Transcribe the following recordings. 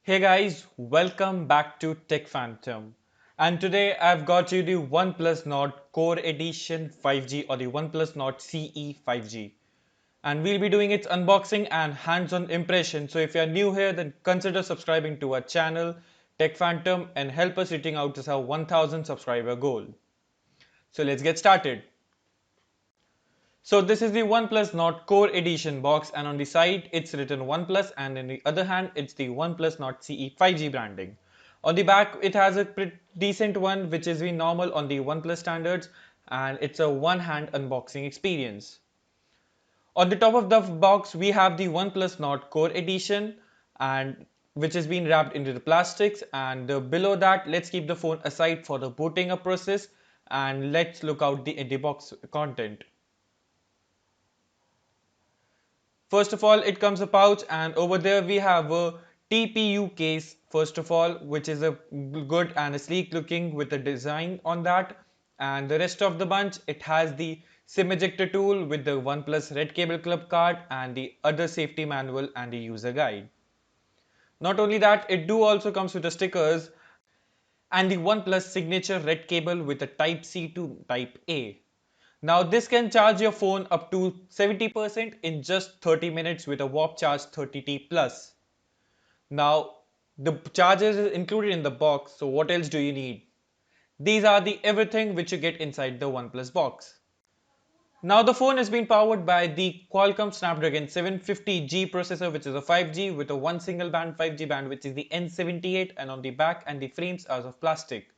Hey guys, welcome back to Tech Phantom. And today I've got you the OnePlus Nord Core Edition 5G or the OnePlus Nord CE 5G. And we'll be doing its unboxing and hands-on impression. So if you're new here, then consider subscribing to our channel, Tech Phantom, and help us reaching out to our 1000 subscriber goal. So let's get started. So this is the OnePlus Nord Core Edition box, and on the side it's written OnePlus, and on the other hand it's the OnePlus Nord CE 5G branding. On the back it has a pretty decent one which is the normal on the OnePlus standards, and it's a one-hand unboxing experience. On the top of the box we have the OnePlus Nord Core Edition, and which has been wrapped into the plastics, and below that let's keep the phone aside for the booting up process, and let's look out the box content. First of all, it comes a pouch, and over there we have a TPU case, first of all, which is a good and a sleek looking with a design on that. And the rest of the bunch, it has the SIM ejector tool with the OnePlus Red Cable Club card and the other safety manual and the user guide. Not only that, it do also comes with the stickers and the OnePlus signature red cable with a Type-C to Type-A. Now this can charge your phone up to 70% in just 30 minutes with a warp charge 30T plus. Now the charger is included in the box, so what else do you need? These are the everything which you get inside the OnePlus box. Now the phone has been powered by the Qualcomm Snapdragon 750G processor, which is a 5G with a one single band 5G band, which is the N78, and on the back and the frames are of plastic.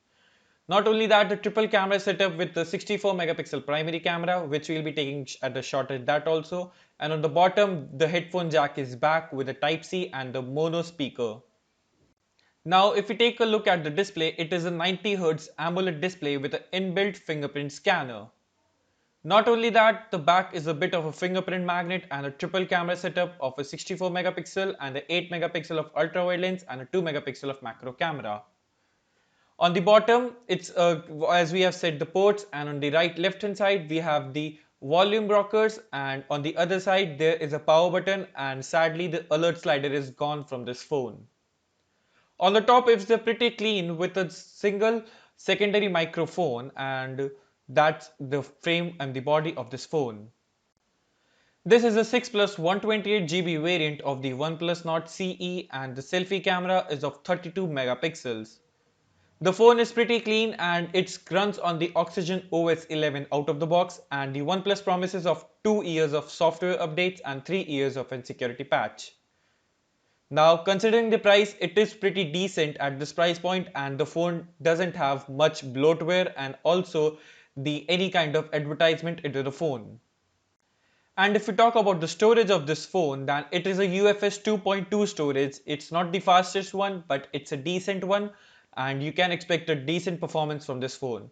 Not only that, the triple camera setup with the 64 megapixel primary camera, which we'll be taking at the shot at that also. And on the bottom, the headphone jack is back with a Type-C and the mono speaker. Now, if we take a look at the display, it is a 90Hz AMOLED display with an inbuilt fingerprint scanner. Not only that, the back is a bit of a fingerprint magnet and a triple camera setup of a 64 megapixel and a 8 megapixel of ultrawide lens and a 2 megapixel of macro camera. On the bottom, it's as we have said the ports, and on the right left hand side we have the volume rockers, and on the other side there is a power button, and sadly the alert slider is gone from this phone. On the top it's pretty clean with a single secondary microphone, and that's the frame and the body of this phone. This is a 6 plus 128GB variant of the OnePlus Nord CE, and the selfie camera is of 32 megapixels. The phone is pretty clean and it runs on the Oxygen OS 11 out of the box, and the OnePlus promises of 2 years of software updates and 3 years of a security patch. Now considering the price, it is pretty decent at this price point, and the phone doesn't have much bloatware and also any kind of advertisement into the phone. And if we talk about the storage of this phone, then it is a UFS 2.2 storage. It's not the fastest one, but it's a decent one, and you can expect a decent performance from this phone.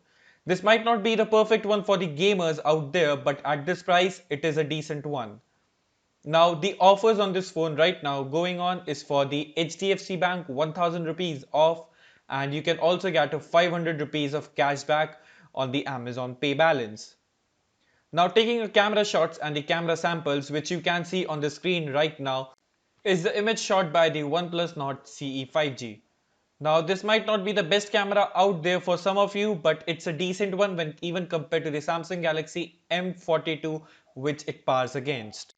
This might not be the perfect one for the gamers out there, but at this price, it is a decent one. Now, the offers on this phone right now going on is for the HDFC Bank 1000 rupees off, and you can also get a 500 rupees of cashback on the Amazon Pay balance. Now taking a camera shots and the camera samples, which you can see on the screen right now, is the image shot by the OnePlus Nord CE 5G. Now this might not be the best camera out there for some of you, but it's a decent one when even compared to the Samsung Galaxy M42 which it powers against.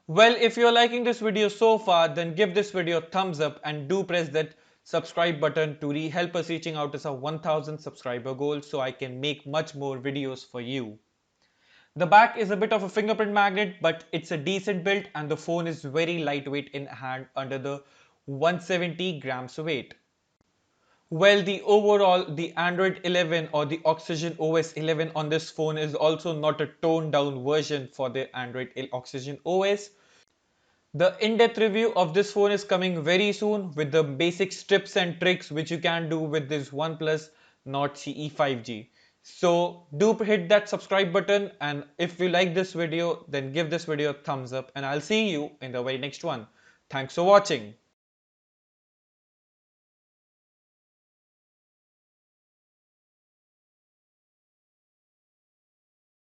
Well, if you're liking this video so far, then give this video a thumbs up and do press that subscribe button to help us reaching out to our 1000 subscriber goal, so I can make much more videos for you. The back is a bit of a fingerprint magnet, but it's a decent build, and the phone is very lightweight in hand, under the 170 grams weight. Well, the Android 11 or the Oxygen OS 11 on this phone is also not a toned down version for the Android Oxygen OS. The in-depth review of this phone is coming very soon with the basic tips and tricks which you can do with this OnePlus Nord CE 5G. So do hit that subscribe button, and if you like this video, then give this video a thumbs up, and I'll see you in the very next one. Thanks for watching.